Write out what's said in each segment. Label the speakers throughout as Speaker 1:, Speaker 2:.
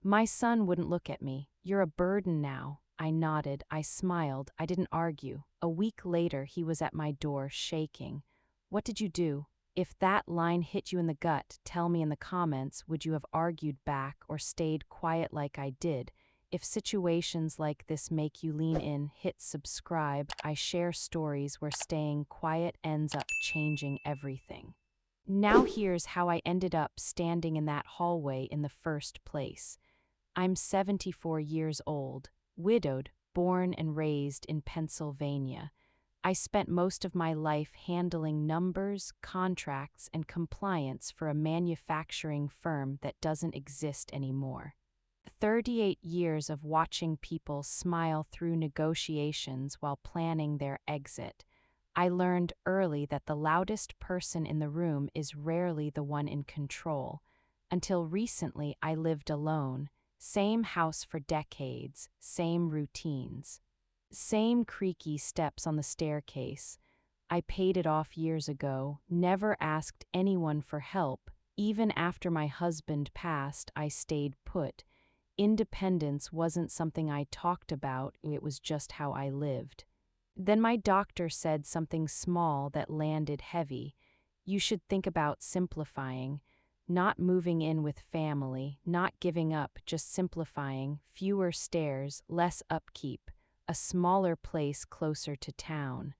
Speaker 1: My son wouldn't look at me. "You're a burden now." I nodded, I smiled, I didn't argue. A week later, he was at my door, shaking. "What did you do? If that line hit you in the gut, tell me in the comments, would you have argued back or stayed quiet like I did? If situations like this make you lean in, hit subscribe. I share stories where staying quiet ends up changing everything. Now here's how I ended up standing in that hallway in the first place. I'm 74 years old, widowed, born and raised in Pennsylvania. I spent most of my life handling numbers, contracts, and compliance for a manufacturing firm that doesn't exist anymore. 38 years of watching people smile through negotiations while planning their exit. I learned early that the loudest person in the room is rarely the one in control. Until recently, I lived alone. Same house for decades, same routines. Same creaky steps on the staircase. I paid it off years ago, never asked anyone for help. Even after my husband passed, I stayed put. Independence wasn't something I talked about, it was just how I lived. Then my doctor said something small that landed heavy. "You should think about simplifying. Not moving in with family, not giving up, just simplifying, fewer stairs, less upkeep, a smaller place closer to town."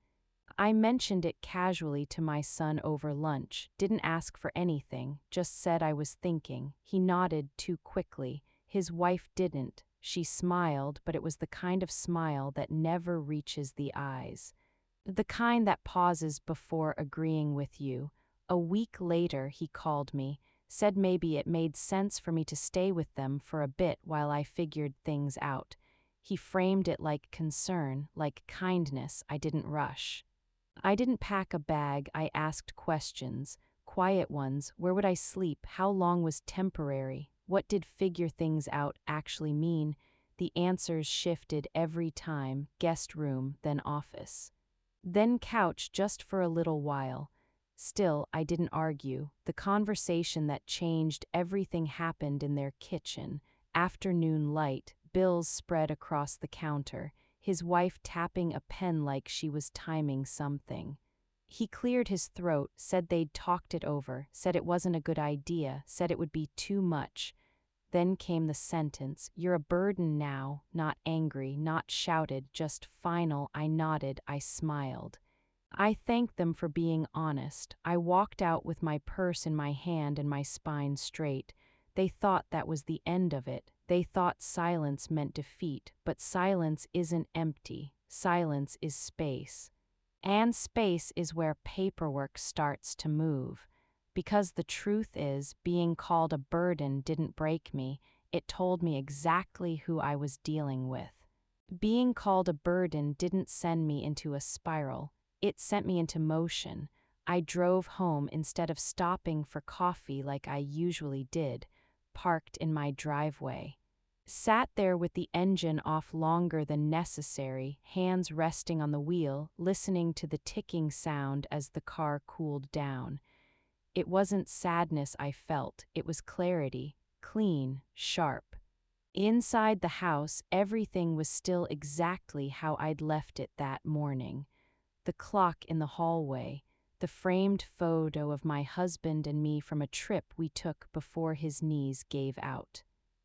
Speaker 1: I mentioned it casually to my son over lunch, didn't ask for anything, just said I was thinking. He nodded too quickly. His wife didn't. She smiled, but it was the kind of smile that never reaches the eyes. The kind that pauses before agreeing with you. A week later, he called me, said maybe it made sense for me to stay with them for a bit while I figured things out. He framed it like concern, like kindness. I didn't rush. I didn't pack a bag, I asked questions, quiet ones. Where would I sleep? How long was temporary? What did figure things out actually mean? The answers shifted every time, guest room, then office. Then couch just for a little while. Still, I didn't argue. The conversation that changed everything happened in their kitchen. Afternoon light, bills spread across the counter, his wife tapping a pen like she was timing something. He cleared his throat, said they'd talked it over, said it wasn't a good idea, said it would be too much. Then came the sentence, "You're a burden now," not angry, not shouted, just final. I nodded, I smiled. I thanked them for being honest. I walked out with my purse in my hand and my spine straight. They thought that was the end of it. They thought silence meant defeat, but silence isn't empty. Silence is space. And space is where paperwork starts to move. Because the truth is, being called a burden didn't break me, it told me exactly who I was dealing with. Being called a burden didn't send me into a spiral, it sent me into motion. I drove home instead of stopping for coffee like I usually did, parked in my driveway. Sat there with the engine off longer than necessary, hands resting on the wheel, listening to the ticking sound as the car cooled down. It wasn't sadness I felt, it was clarity, clean, sharp. Inside the house, everything was still exactly how I'd left it that morning. The clock in the hallway, the framed photo of my husband and me from a trip we took before his knees gave out.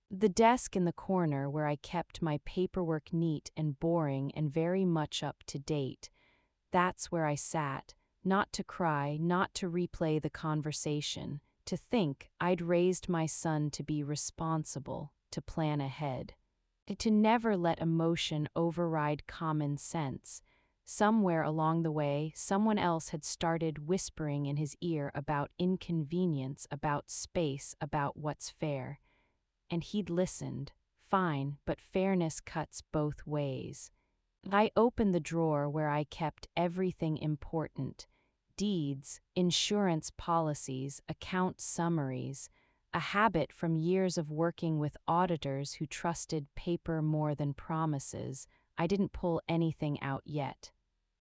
Speaker 1: The desk in the corner where I kept my paperwork neat and boring and very much up to date. That's where I sat, not to cry, not to replay the conversation, to think I'd raised my son to be responsible, to plan ahead, to never let emotion override common sense. Somewhere along the way, someone else had started whispering in his ear about inconvenience, about space, about what's fair. And he'd listened. Fine, but fairness cuts both ways. I opened the drawer where I kept everything important: deeds, insurance policies, account summaries, a habit from years of working with auditors who trusted paper more than promises. I didn't pull anything out yet.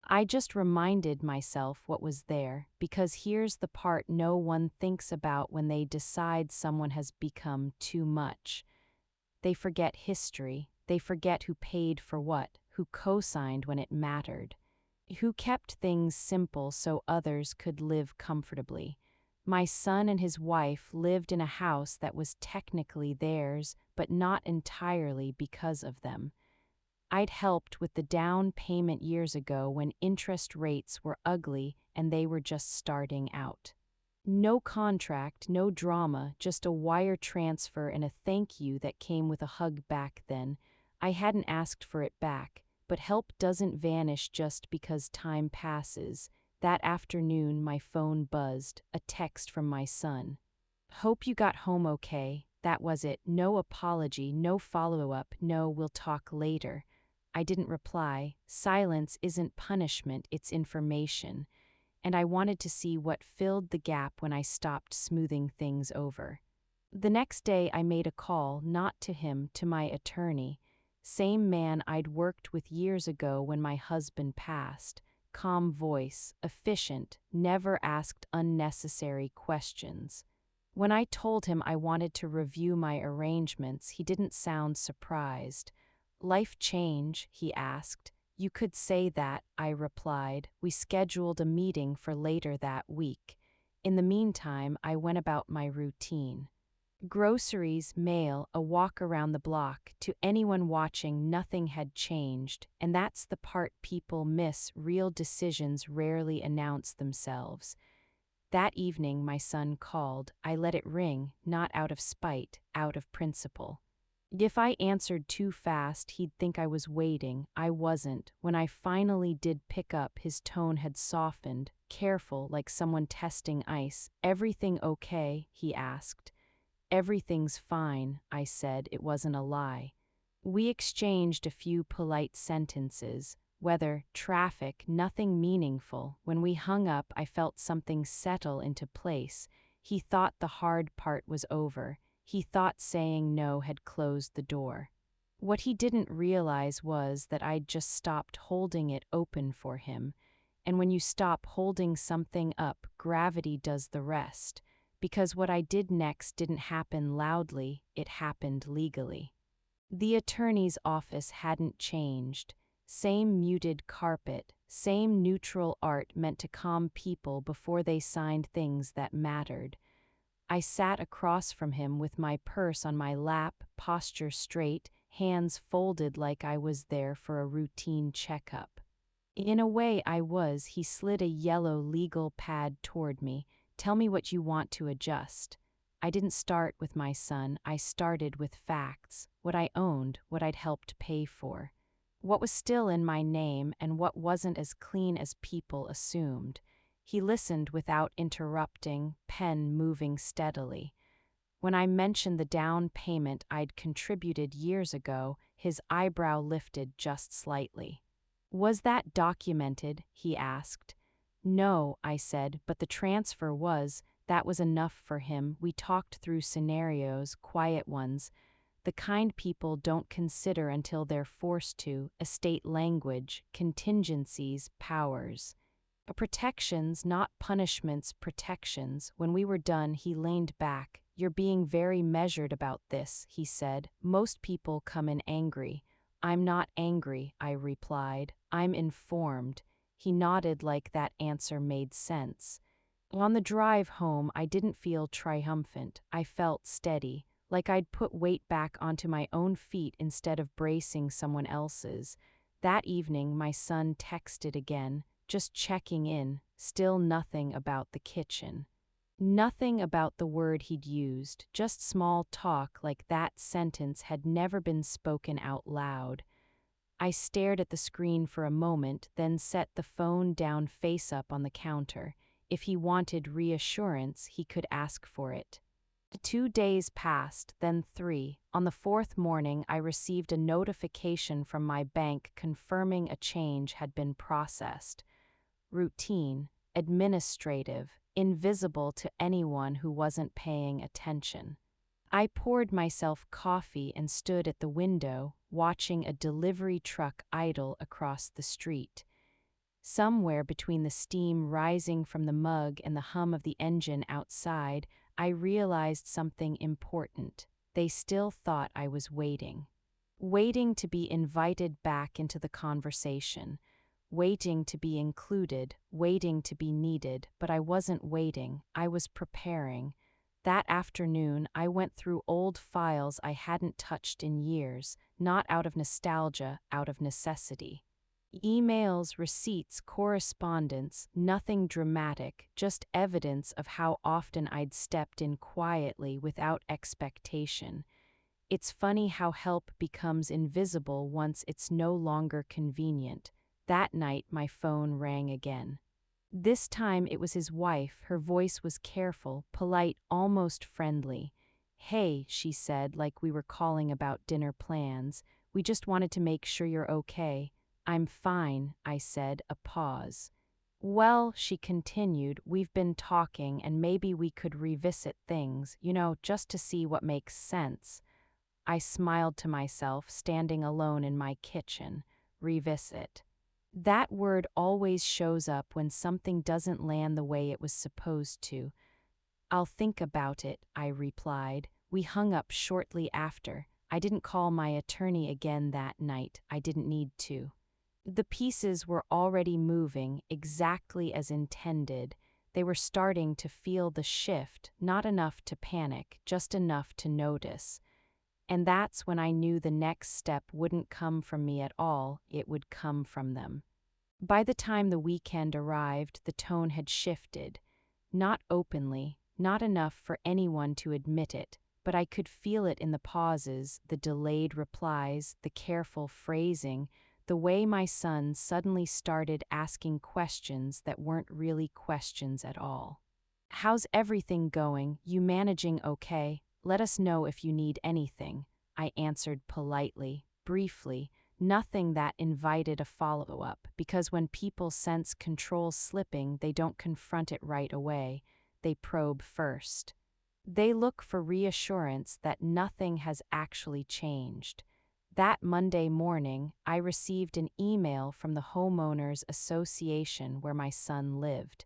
Speaker 1: I just reminded myself what was there, because here's the part no one thinks about when they decide someone has become too much. They forget history. They forget who paid for what, who co-signed when it mattered, who kept things simple so others could live comfortably. My son and his wife lived in a house that was technically theirs, but not entirely because of them. I'd helped with the down payment years ago when interest rates were ugly and they were just starting out. No contract, no drama, just a wire transfer and a thank you that came with a hug back then. I hadn't asked for it back, but help doesn't vanish just because time passes. That afternoon, my phone buzzed, a text from my son. "Hope you got home okay." That was it. No apology, no follow-up, no "we'll talk later." I didn't reply. Silence isn't punishment, it's information. And I wanted to see what filled the gap when I stopped smoothing things over. The next day I made a call, not to him, to my attorney. Same man I'd worked with years ago when my husband passed. Calm voice, efficient, never asked unnecessary questions. When I told him I wanted to review my arrangements, he didn't sound surprised. "Life change?" he asked. "You could say that," I replied. We scheduled a meeting for later that week. In the meantime, I went about my routine. Groceries, mail, a walk around the block. To anyone watching, nothing had changed, and that's the part people miss. Real decisions rarely announce themselves. That evening, my son called. I let it ring, not out of spite, out of principle. If I answered too fast, he'd think I was waiting. I wasn't. When I finally did pick up, his tone had softened, careful, like someone testing ice. "Everything okay?" he asked. "Everything's fine," I said. It wasn't a lie. We exchanged a few polite sentences. Weather, traffic, nothing meaningful. When we hung up, I felt something settle into place. He thought the hard part was over. He thought saying no had closed the door. What he didn't realize was that I'd just stopped holding it open for him. And when you stop holding something up, gravity does the rest. Because what I did next didn't happen loudly, it happened legally. The attorney's office hadn't changed. Same muted carpet, same neutral art meant to calm people before they signed things that mattered. I sat across from him with my purse on my lap, posture straight, hands folded like I was there for a routine checkup. In a way I was. He slid a yellow legal pad toward me. "Tell me what you want to adjust." I didn't start with my son, I started with facts, what I owned, what I'd helped pay for. What was still in my name and what wasn't as clean as people assumed. He listened without interrupting, pen moving steadily. When I mentioned the down payment I'd contributed years ago, his eyebrow lifted just slightly. "Was that documented?" he asked. "No," I said, "but the transfer was." That was enough for him. We talked through scenarios, quiet ones, the kind people don't consider until they're forced to: estate language, contingencies, powers. Protections, not punishments, protections. When we were done, he leaned back. "You're being very measured about this," he said. "Most people come in angry." "I'm not angry," I replied. "I'm informed." He nodded like that answer made sense. On the drive home, I didn't feel triumphant. I felt steady, like I'd put weight back onto my own feet instead of bracing someone else's. That evening, my son texted again, just checking in, still nothing about the kitchen. Nothing about the word he'd used, just small talk like that sentence had never been spoken out loud. I stared at the screen for a moment, then set the phone down face up on the counter. If he wanted reassurance, he could ask for it. 2 days passed, then 3. On the 4th morning, I received a notification from my bank confirming a change had been processed. Routine, administrative, invisible to anyone who wasn't paying attention. I poured myself coffee and stood at the window, watching a delivery truck idle across the street. Somewhere between the steam rising from the mug and the hum of the engine outside, I realized something important. they still thought I was waiting. Waiting to be invited back into the conversation, waiting to be included, waiting to be needed, but I wasn't waiting, I was preparing. That afternoon, I went through old files I hadn't touched in years, not out of nostalgia, out of necessity. Emails, receipts, correspondence, nothing dramatic, just evidence of how often I'd stepped in quietly without expectation. It's funny how help becomes invisible once it's no longer convenient. That night, my phone rang again. This time it was his wife. Her voice was careful, polite, almost friendly. "Hey," she said, like we were calling about dinner plans. "We just wanted to make sure you're okay." "I'm fine," I said, a pause. "Well," she continued, "we've been talking and maybe we could revisit things, just to see what makes sense." I smiled to myself, standing alone in my kitchen. Revisit. That word always shows up when something doesn't land the way it was supposed to. "I'll think about it," I replied. We hung up shortly after. I didn't call my attorney again that night. I didn't need to. The pieces were already moving exactly as intended. They were starting to feel the shift, not enough to panic, just enough to notice. And that's when I knew the next step wouldn't come from me at all, it would come from them. By the time the weekend arrived, the tone had shifted. Not openly, not enough for anyone to admit it, but I could feel it in the pauses, the delayed replies, the careful phrasing, the way my son suddenly started asking questions that weren't really questions at all. "How's everything going? You managing okay? Let us know if you need anything," I answered politely, briefly, nothing that invited a follow-up, because when people sense control slipping, they don't confront it right away, they probe first. They look for reassurance that nothing has actually changed. That Monday morning, I received an email from the Homeowners Association where my son lived.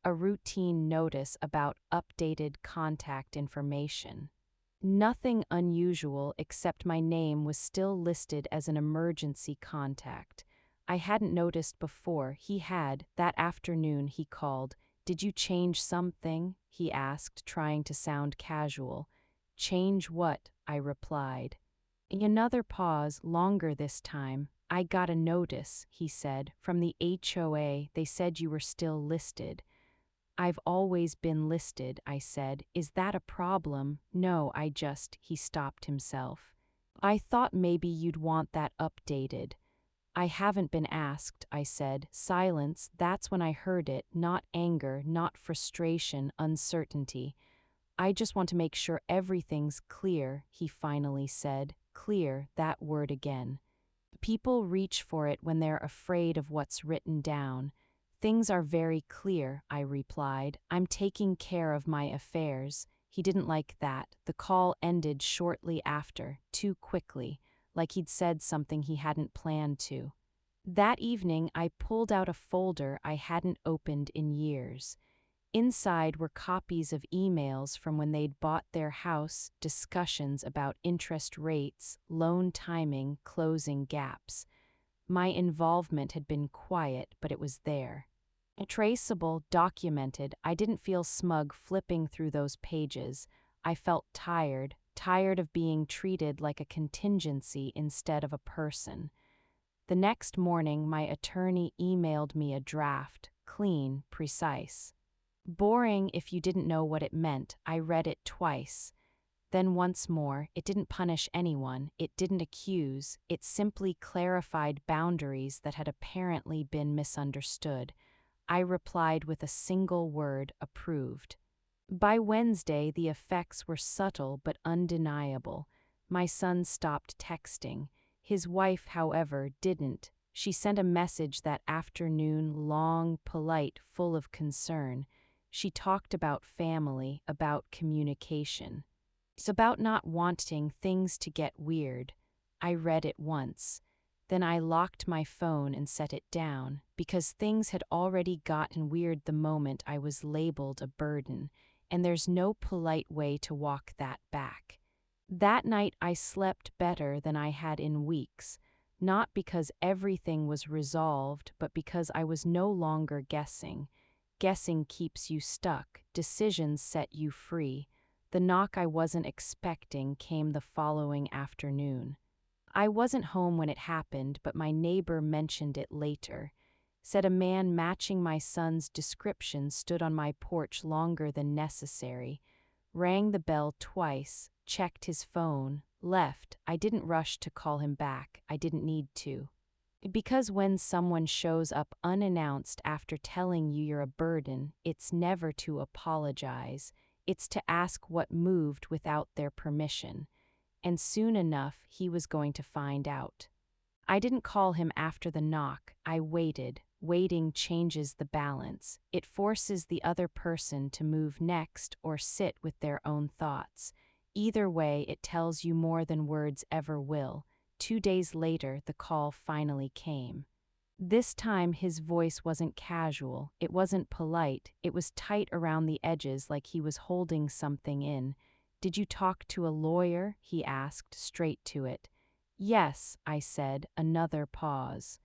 Speaker 1: A routine notice about updated contact information. Nothing unusual except my name was still listed as an emergency contact. I hadn't noticed before. He had. That afternoon he called. "Did you change something?" he asked, trying to sound casual. "Change what?" I replied. Another pause, longer this time. "I got a notice," he said, "from the HOA. They said you were still listed." "I've always been listed," I said. "Is that a problem?" "No, he stopped himself. "I thought maybe you'd want that updated." "I haven't been asked," I said. Silence, that's when I heard it, not anger, not frustration, uncertainty. "I just want to make sure everything's clear," he finally said. Clear, that word again. People reach for it when they're afraid of what's written down. "Things are very clear," I replied. "I'm taking care of my affairs." He didn't like that. The call ended shortly after, too quickly, like he'd said something he hadn't planned to. That evening, I pulled out a folder I hadn't opened in years. Inside were copies of emails from when they'd bought their house, discussions about interest rates, loan timing, closing gaps. My involvement had been quiet, but it was there. Traceable, documented. I didn't feel smug flipping through those pages. I felt tired, tired of being treated like a contingency instead of a person. The next morning, my attorney emailed me a draft, clean, precise. Boring if you didn't know what it meant. I read it twice. Then once more. It didn't punish anyone, it didn't accuse, it simply clarified boundaries that had apparently been misunderstood. I replied with a single word: approved. By Wednesday, the effects were subtle but undeniable. My son stopped texting. His wife, however, didn't. She sent a message that afternoon, long, polite, full of concern. She talked about family, about communication. It's about not wanting things to get weird. I read it once. Then I locked my phone and set it down, because things had already gotten weird the moment I was labeled a burden, and there's no polite way to walk that back. That night I slept better than I had in weeks, not because everything was resolved, but because I was no longer guessing. Guessing keeps you stuck, decisions set you free. The knock I wasn't expecting came the following afternoon. I wasn't home when it happened, but my neighbor mentioned it later. Said a man matching my son's description stood on my porch longer than necessary. Rang the bell twice, checked his phone, left. I didn't rush to call him back. I didn't need to. Because when someone shows up unannounced after telling you you're a burden, it's never to apologize. It's to ask what moved without their permission. And soon enough, he was going to find out. I didn't call him after the knock. I waited. Waiting changes the balance. It forces the other person to move next or sit with their own thoughts. Either way, it tells you more than words ever will. 2 days later, the call finally came. This time, his voice wasn't casual. It wasn't polite. It was tight around the edges, like he was holding something in. "Did you talk to a lawyer?" he asked, straight to it. "Yes," I said, another pause.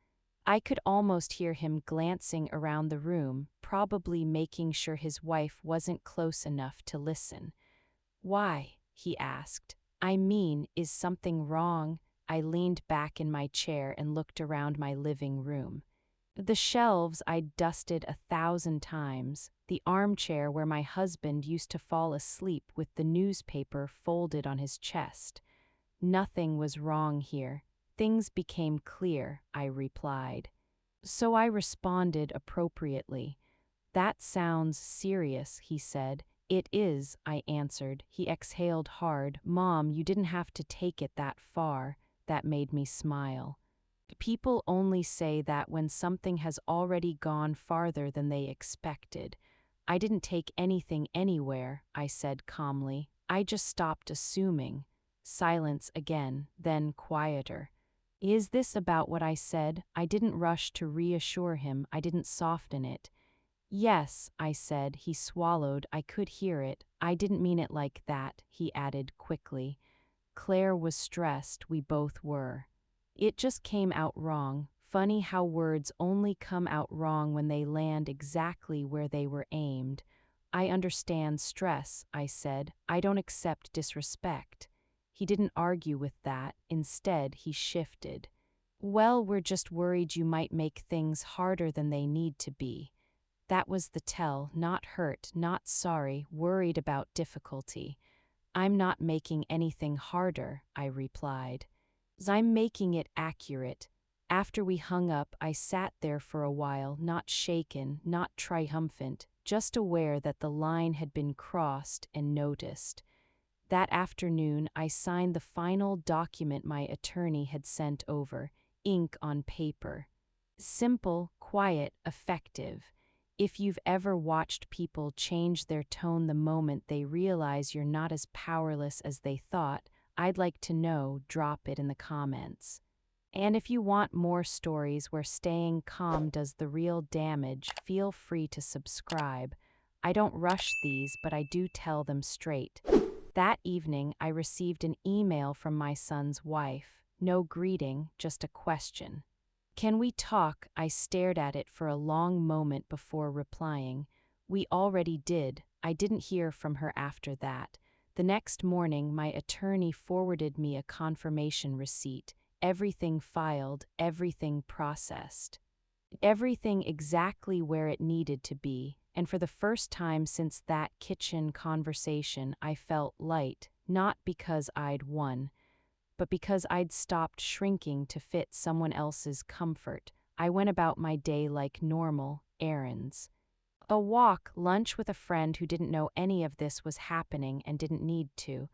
Speaker 1: I could almost hear him glancing around the room, probably making sure his wife wasn't close enough to listen. "Why?" he asked. "I mean, is something wrong?" I leaned back in my chair and looked around my living room. The shelves I'd dusted 1,000 times, the armchair where my husband used to fall asleep with the newspaper folded on his chest. Nothing was wrong here. Things became clear, I replied. So I responded appropriately. "That sounds serious," he said. "It is," I answered. He exhaled hard. "Mom, you didn't have to take it that far." That made me smile. People only say that when something has already gone farther than they expected. "I didn't take anything anywhere," I said calmly. "I just stopped assuming." Silence again, then quieter. "Is this about what I said?" I didn't rush to reassure him. I didn't soften it. "Yes," I said. He swallowed. I could hear it. "I didn't mean it like that," he added quickly. Claire was stressed. We both were. It just came out wrong. Funny how words only come out wrong when they land exactly where they were aimed. "I understand stress," I said. "I don't accept disrespect." He didn't argue with that. Instead, he shifted. "Well, we're just worried you might make things harder than they need to be." That was the tell, not hurt, not sorry, worried about difficulty. "I'm not making anything harder," I replied. "I'm making it accurate." After we hung up, I sat there for a while, not shaken, not triumphant, just aware that the line had been crossed and noticed. That afternoon, I signed the final document my attorney had sent over, ink on paper. Simple, quiet, effective. If you've ever watched people change their tone the moment they realize you're not as powerless as they thought, I'd like to know. Drop it in the comments. And if you want more stories where staying calm does the real damage, feel free to subscribe. I don't rush these, but I do tell them straight. That evening, I received an email from my son's wife. No greeting, just a question. "Can we talk?" I stared at it for a long moment before replying. "We already did." I didn't hear from her after that. The next morning, my attorney forwarded me a confirmation receipt. Everything filed, everything processed. Everything exactly where it needed to be, and for the first time since that kitchen conversation, I felt light, not because I'd won, but because I'd stopped shrinking to fit someone else's comfort. I went about my day like normal, errands. A walk, lunch with a friend who didn't know any of this was happening and didn't need to.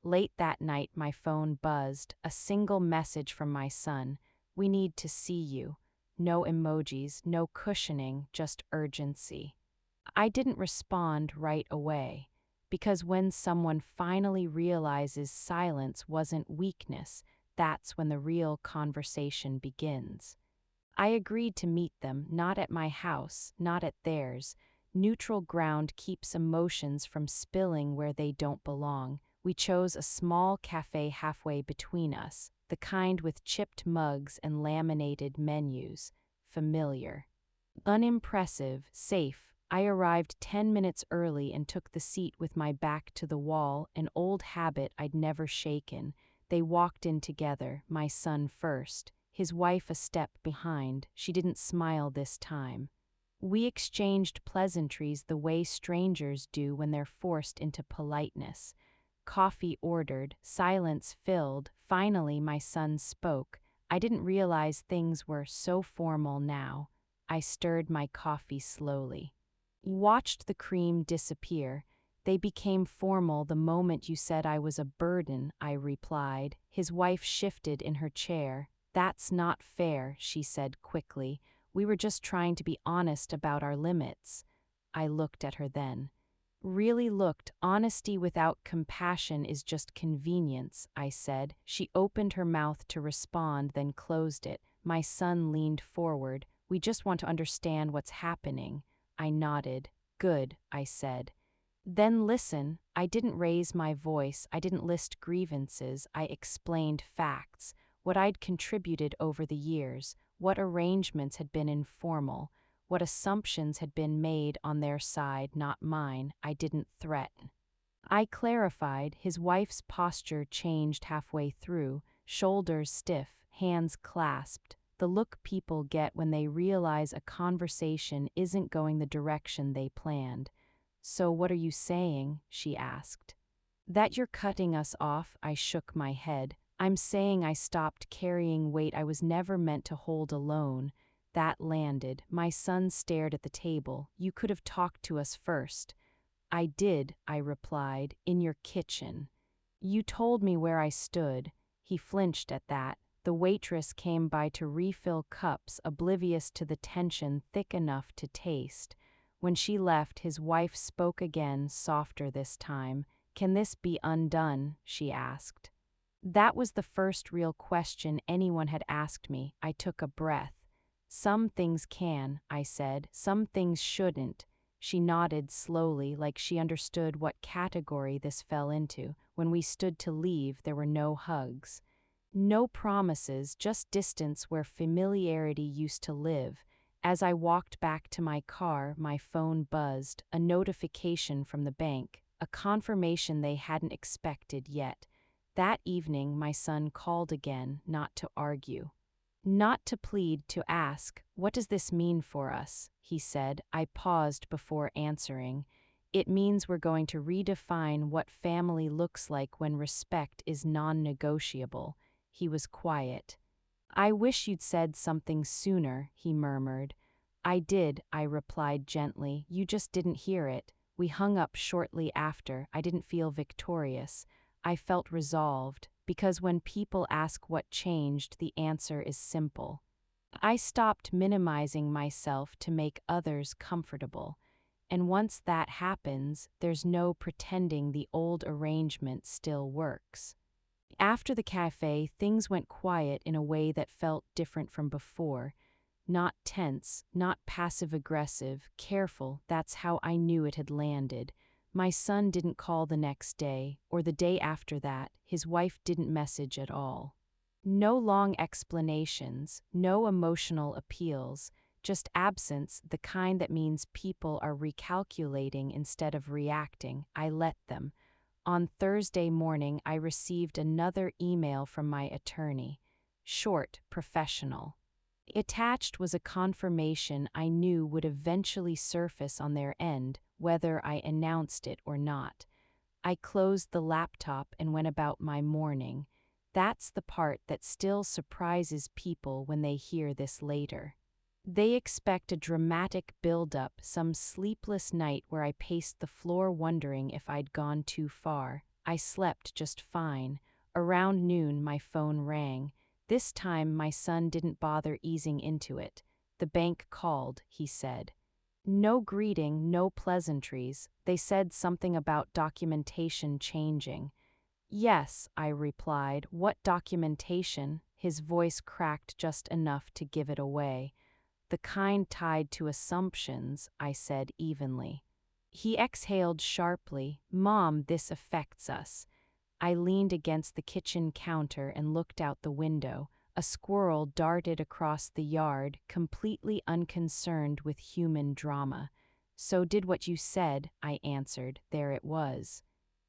Speaker 1: Late that night, my phone buzzed, a single message from my son. "We need to see you." No emojis, no cushioning, just urgency. I didn't respond right away, because when someone finally realizes silence wasn't weakness, that's when the real conversation begins. I agreed to meet them, not at my house, not at theirs. Neutral ground keeps emotions from spilling where they don't belong. We chose a small cafe halfway between us, the kind with chipped mugs and laminated menus. Familiar. Unimpressive, safe. I arrived 10 minutes early and took the seat with my back to the wall, an old habit I'd never shaken. They walked in together, my son first, his wife a step behind. She didn't smile this time. We exchanged pleasantries the way strangers do when they're forced into politeness. Coffee ordered, silence filled. Finally, my son spoke. I didn't realize things were so formal now. I stirred my coffee slowly. Watched the cream disappear. They became formal the moment you said I was a burden, I replied. His wife shifted in her chair. That's not fair, she said quickly. We were just trying to be honest about our limits. I looked at her then. Really looked. Honesty without compassion is just convenience, I said. She opened her mouth to respond, then closed it. My son leaned forward. We just want to understand what's happening. I nodded. Good, I said. Then listen. I didn't raise my voice. I didn't list grievances. I explained facts, what I'd contributed over the years, what arrangements had been informal, what assumptions had been made on their side, not mine. I didn't threaten. I clarified. His wife's posture changed halfway through, shoulders stiff, hands clasped, the look people get when they realize a conversation isn't going the direction they planned. So what are you saying? She asked. That you're cutting us off? I shook my head. I'm saying I stopped carrying weight I was never meant to hold alone. That landed. My son stared at the table. You could have talked to us first. I did, I replied, in your kitchen. You told me where I stood. He flinched at that. The waitress came by to refill cups, oblivious to the tension thick enough to taste. When she left, his wife spoke again, softer this time. Can this be undone? She asked. That was the first real question anyone had asked me. I took a breath. Some things can, I said. Some things shouldn't. She nodded slowly, like she understood what category this fell into. When we stood to leave, there were no hugs. No promises, just distance where familiarity used to live. As I walked back to my car, my phone buzzed, a notification from the bank, a confirmation they hadn't expected yet. That evening, my son called again, not to argue. Not to plead, to ask, what does this mean for us? He said. I paused before answering. It means we're going to redefine what family looks like when respect is non-negotiable. He was quiet. I wish you'd said something sooner, he murmured. I did, I replied gently. You just didn't hear it. We hung up shortly after. I didn't feel victorious. I felt resolved, because when people ask what changed, the answer is simple. I stopped minimizing myself to make others comfortable. And once that happens, there's no pretending the old arrangement still works. After the cafe, things went quiet in a way that felt different from before. Not tense, not passive-aggressive, careful. That's how I knew it had landed. My son didn't call the next day, or the day after that. His wife didn't message at all. No long explanations, no emotional appeals, just absence, the kind that means people are recalculating instead of reacting. I let them. On Thursday morning, I received another email from my attorney. Short, professional. Attached was a confirmation I knew would eventually surface on their end, whether I announced it or not. I closed the laptop and went about my morning. That's the part that still surprises people when they hear this later. They expect a dramatic build-up, some sleepless night where I paced the floor wondering if I'd gone too far. I slept just fine. Around noon, my phone rang. This time, my son didn't bother easing into it. The bank called, he said. No greeting, no pleasantries. They said something about documentation changing. Yes, I replied. What documentation? His voice cracked just enough to give it away. The kind tied to assumptions, I said evenly. He exhaled sharply. Mom, this affects us. I leaned against the kitchen counter and looked out the window. A squirrel darted across the yard, completely unconcerned with human drama. So did what you said, I answered. There it was.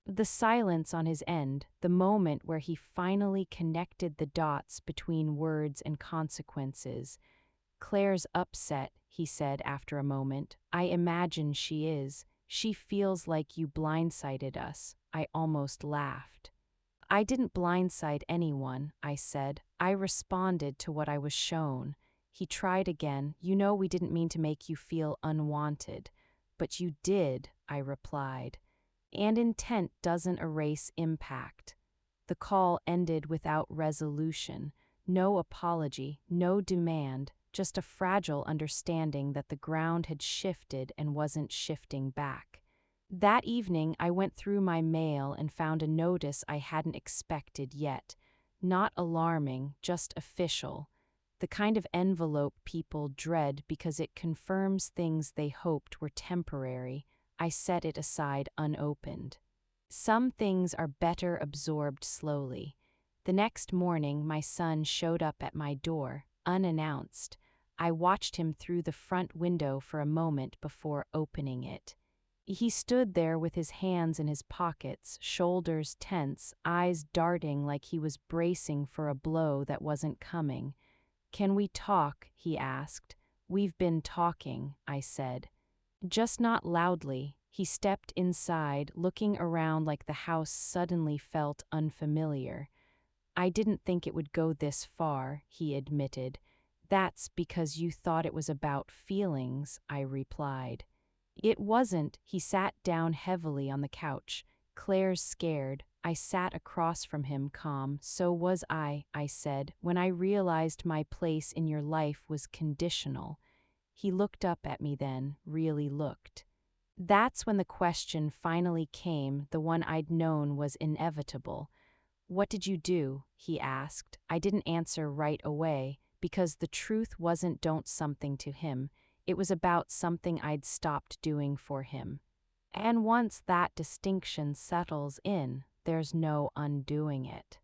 Speaker 1: The silence on his end, the moment where he finally connected the dots between words and consequences. Claire's upset, he said after a moment. I imagine she is. She feels like you blindsided us. I almost laughed. I didn't blindside anyone, I said. I responded to what I was shown. He tried again. You know we didn't mean to make you feel unwanted. But you did, I replied. And intent doesn't erase impact. The call ended without resolution. No apology, no demand, just a fragile understanding that the ground had shifted and wasn't shifting back. That evening, I went through my mail and found a notice I hadn't expected yet. Not alarming, just official. The kind of envelope people dread because it confirms things they hoped were temporary. I set it aside unopened. Some things are better absorbed slowly. The next morning, my son showed up at my door, unannounced. I watched him through the front window for a moment before opening it. He stood there with his hands in his pockets, shoulders tense, eyes darting like he was bracing for a blow that wasn't coming. "Can we talk?" he asked. "We've been talking," I said. Just not loudly. He stepped inside, looking around like the house suddenly felt unfamiliar. "I didn't think it would go this far," he admitted. "That's because you thought it was about feelings," I replied. It wasn't. He sat down heavily on the couch. Claire's scared. I sat across from him, calm. "So was I said, "when I realized my place in your life was conditional." He looked up at me then, really looked. That's when the question finally came, the one I'd known was inevitable. "What did you do?" he asked. I didn't answer right away, because the truth wasn't don't something to him. It was about something I'd stopped doing for him. And once that distinction settles in, there's no undoing it.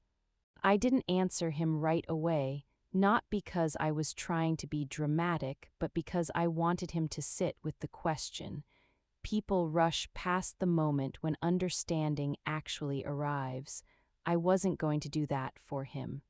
Speaker 1: I didn't answer him right away, not because I was trying to be dramatic, but because I wanted him to sit with the question. People rush past the moment when understanding actually arrives. I wasn't going to do that for him.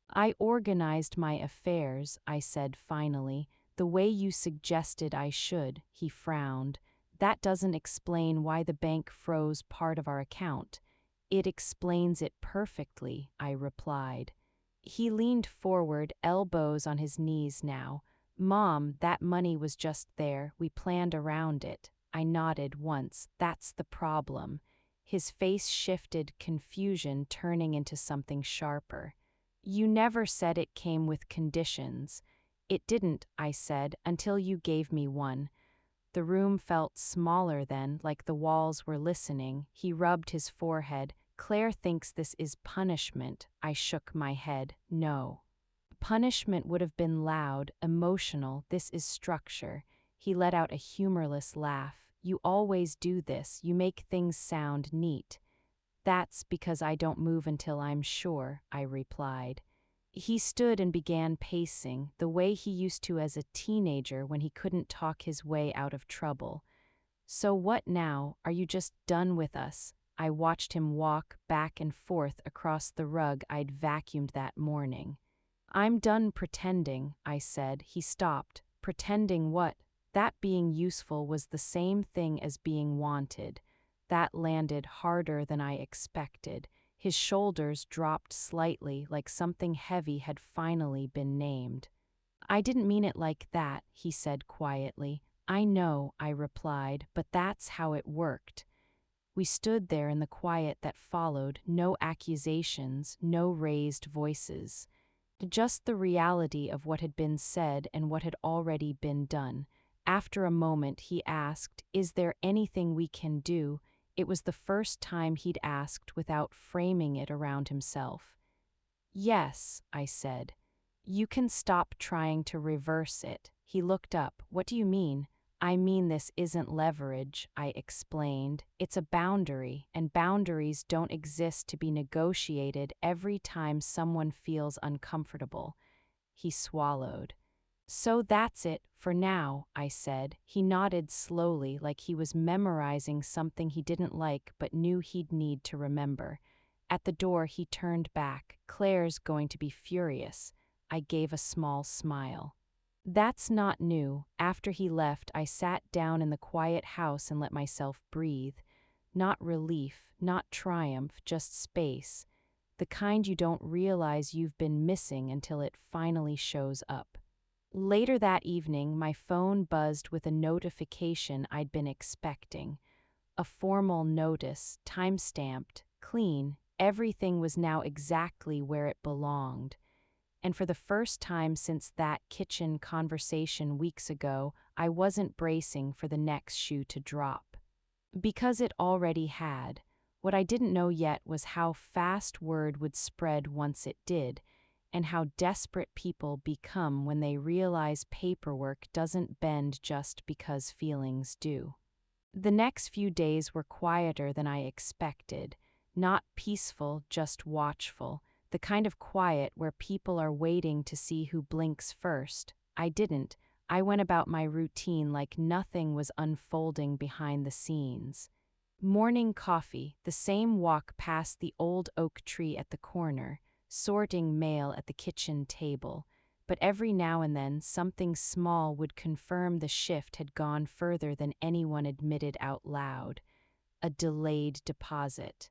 Speaker 1: "I organized my affairs," I said finally, "the way you suggested I should." He frowned. "That doesn't explain why the bank froze part of our account." "It explains it perfectly," I replied. He leaned forward, elbows on his knees now. "Mom, that money was just there. We planned around it." I nodded once. "That's the problem." His face shifted, confusion turning into something sharper. "You never said it came with conditions." "It didn't," I said, "until you gave me one." The room felt smaller then, like the walls were listening. He rubbed his forehead. "Claire thinks this is punishment." I shook my head. "No. Punishment would have been loud, emotional. This is structure." He let out a humorless laugh. "You always do this. You make things sound neat." "That's because I don't move until I'm sure," I replied. He stood and began pacing, the way he used to as a teenager when he couldn't talk his way out of trouble. "So what now? Are you just done with us?" I watched him walk back and forth across the rug I'd vacuumed that morning. "I'm done pretending," I said. He stopped. "Pretending what?" That being useful was the same thing as being wanted. That landed harder than I expected. His shoulders dropped slightly, like something heavy had finally been named. "I didn't mean it like that," he said quietly. "I know," I replied, "but that's how it worked." We stood there in the quiet that followed, no accusations, no raised voices. Just the reality of what had been said and what had already been done. After a moment, he asked, "Is there anything we can do?" It was the first time he'd asked without framing it around himself. "Yes," I said. "You can stop trying to reverse it." He looked up. "What do you mean?" I mean, this isn't leverage, I explained. It's a boundary, and boundaries don't exist to be negotiated every time someone feels uncomfortable. He swallowed. So that's it, for now, I said. He nodded slowly, like he was memorizing something he didn't like but knew he'd need to remember. At the door, he turned back. Claire's going to be furious. I gave a small smile. That's not new. After he left, I sat down in the quiet house and let myself breathe. Not relief, not triumph, just space. The kind you don't realize you've been missing until it finally shows up. Later that evening, my phone buzzed with a notification I'd been expecting. A formal notice, time-stamped, clean. Everything was now exactly where it belonged. And for the first time since that kitchen conversation weeks ago, I wasn't bracing for the next shoe to drop. Because it already had. What I didn't know yet was how fast word would spread once it did, and how desperate people become when they realize paperwork doesn't bend just because feelings do. The next few days were quieter than I expected, not peaceful, just watchful, the kind of quiet where people are waiting to see who blinks first. I didn't. I went about my routine like nothing was unfolding behind the scenes. Morning coffee, the same walk past the old oak tree at the corner, sorting mail at the kitchen table, but every now and then something small would confirm the shift had gone further than anyone admitted out loud. A delayed deposit.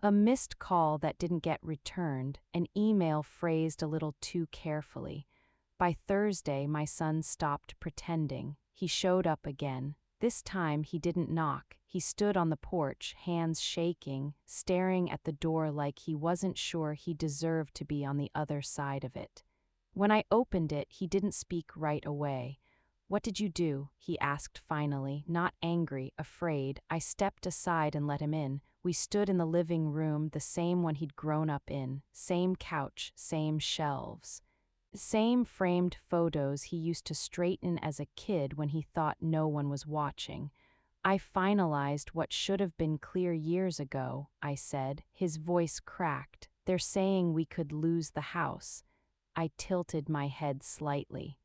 Speaker 1: A missed call that didn't get returned, an email phrased a little too carefully. By Thursday, my son stopped pretending. He showed up again. This time he didn't knock. He stood on the porch, hands shaking, staring at the door like he wasn't sure he deserved to be on the other side of it. When I opened it, he didn't speak right away. "What did you do?" he asked finally, not angry, afraid. I stepped aside and let him in. We stood in the living room, the same one he'd grown up in, same couch, same shelves. Same framed photos he used to straighten as a kid when he thought no one was watching. "I finalized what should have been clear years ago," I said. His voice cracked. "They're saying we could lose the house." I tilted my head slightly.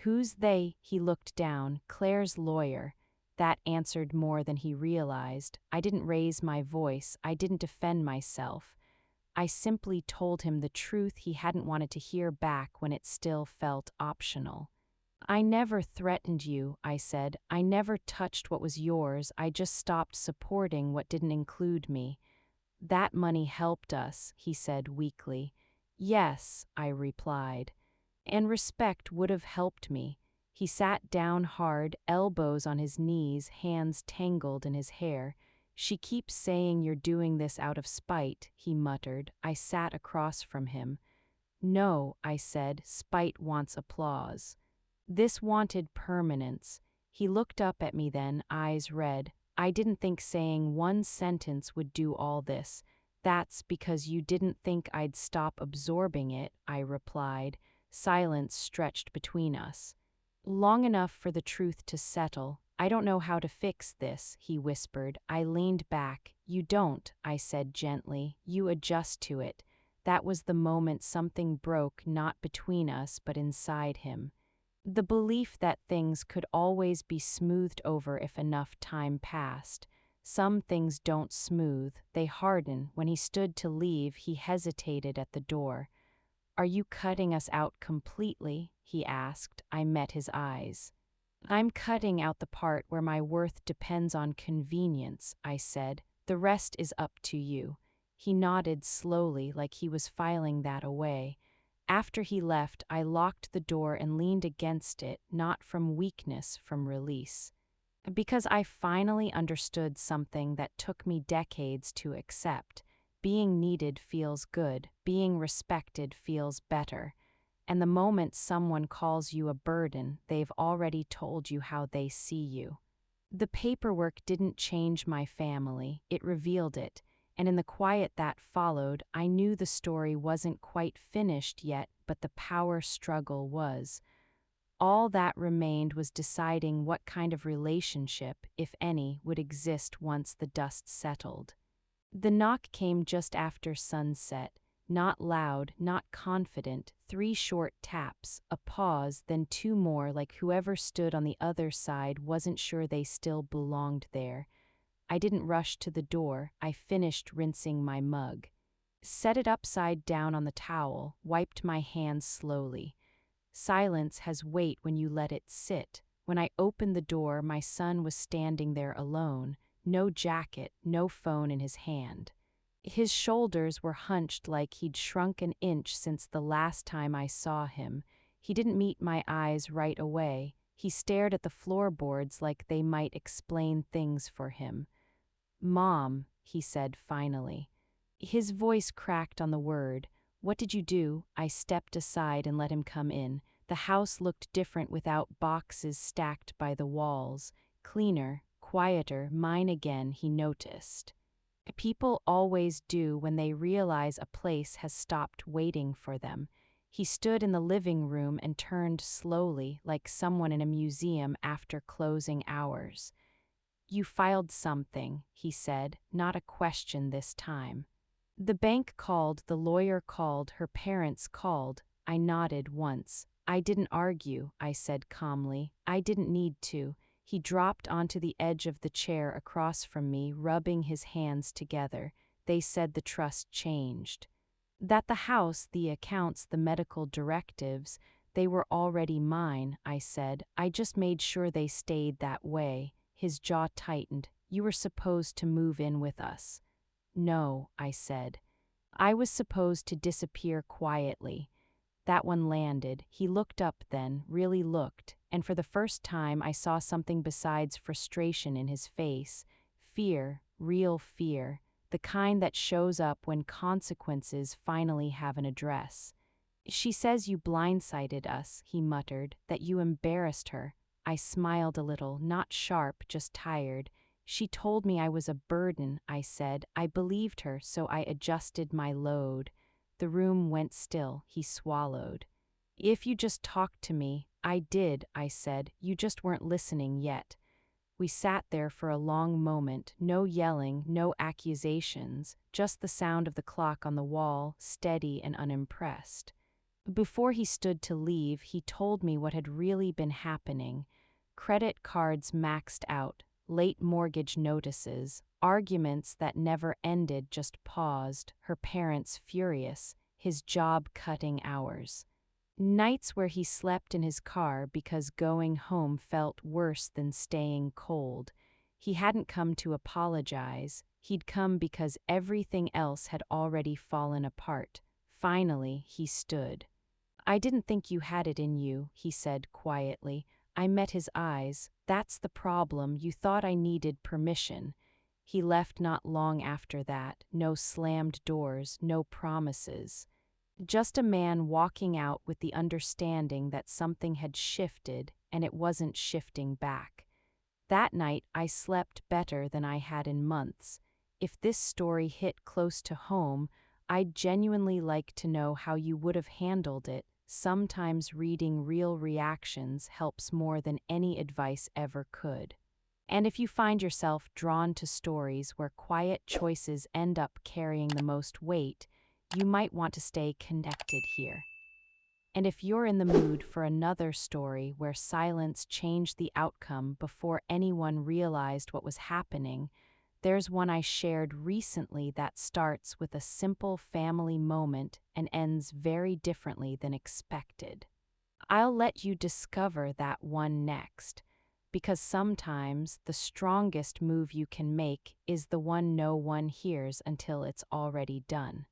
Speaker 1: "Who's they?" He looked down. "Claire's lawyer." That answered more than he realized. I didn't raise my voice. I didn't defend myself. I simply told him the truth he hadn't wanted to hear back when it still felt optional. "I never threatened you," I said. "I never touched what was yours. I just stopped supporting what didn't include me." "That money helped us," he said weakly. "Yes," I replied. "And respect would have helped me." He sat down hard, elbows on his knees, hands tangled in his hair. "She keeps saying you're doing this out of spite," he muttered. I sat across from him. "No," I said, "spite wants applause." This wanted permanence. He looked up at me then, eyes red. "I didn't think saying one sentence would do all this." "That's because you didn't think I'd stop absorbing it," I replied. Silence stretched between us. "Long enough for the truth to settle. I don't know how to fix this," he whispered. I leaned back. "You don't," I said gently. "You adjust to it." That was the moment something broke, not between us, but inside him. The belief that things could always be smoothed over if enough time passed. Some things don't smooth, they harden. When he stood to leave, he hesitated at the door. "Are you cutting us out completely?" he asked. I met his eyes. "I'm cutting out the part where my worth depends on convenience," I said. "The rest is up to you." He nodded slowly, like he was filing that away. After he left, I locked the door and leaned against it, not from weakness, from release. Because I finally understood something that took me decades to accept. Being needed feels good, being respected feels better. And the moment someone calls you a burden, they've already told you how they see you. The paperwork didn't change my family, it revealed it, and in the quiet that followed, I knew the story wasn't quite finished yet, but the power struggle was. All that remained was deciding what kind of relationship, if any, would exist once the dust settled. The knock came just after sunset, not loud, not confident, 3 short taps, a pause, then 2 more, like whoever stood on the other side wasn't sure they still belonged there. I didn't rush to the door, I finished rinsing my mug. Set it upside down on the towel, wiped my hands slowly. Silence has weight when you let it sit. When I opened the door, my son was standing there alone, no jacket, no phone in his hand. His shoulders were hunched like he'd shrunk an inch since the last time I saw him. He didn't meet my eyes right away. He stared at the floorboards like they might explain things for him. "Mom," he said finally. His voice cracked on the word. "What did you do?" I stepped aside and let him come in. The house looked different without boxes stacked by the walls. Cleaner, quieter, mine again, he noticed. People always do when they realize a place has stopped waiting for them. He stood in the living room and turned slowly, like someone in a museum after closing hours. "You filed something," he said, not a question this time. "The bank called, the lawyer called, her parents called." I nodded once. "I didn't argue," I said calmly. "I didn't need to." He dropped onto the edge of the chair across from me, rubbing his hands together. "They said the trust changed. That the house, the accounts, the medical directives, they were already mine," I said. "I just made sure they stayed that way." His jaw tightened. "You were supposed to move in with us." "No," I said. "I was supposed to disappear quietly." That one landed. He looked up then, really looked, and for the first time I saw something besides frustration in his face. Fear, real fear, the kind that shows up when consequences finally have an address. "She says you blindsided us," he muttered, "that you embarrassed her." I smiled a little, not sharp, just tired. "She told me I was a burden," I said. I believed her, so I adjusted my load. The room went still. He swallowed. "If you just talked to me." "I did," I said. "You just weren't listening yet." We sat there for a long moment, no yelling, no accusations, just the sound of the clock on the wall, steady and unimpressed. Before he stood to leave, he told me what had really been happening. Credit cards maxed out, late mortgage notices, arguments that never ended, just paused, her parents furious, his job cutting hours. Nights where he slept in his car because going home felt worse than staying cold. He hadn't come to apologize, he'd come because everything else had already fallen apart. Finally, he stood. "I didn't think you had it in you," he said quietly. I met his eyes. "That's the problem, you thought I needed permission." He left not long after that, no slammed doors, no promises. Just a man walking out with the understanding that something had shifted and it wasn't shifting back. That night I slept better than I had in months. If this story hit close to home, I'd genuinely like to know how you would have handled it. Sometimes reading real reactions helps more than any advice ever could. And if you find yourself drawn to stories where quiet choices end up carrying the most weight, you might want to stay connected here. And if you're in the mood for another story where silence changed the outcome before anyone realized what was happening, there's one I shared recently that starts with a simple family moment and ends very differently than expected. I'll let you discover that one next, because sometimes the strongest move you can make is the one no one hears until it's already done.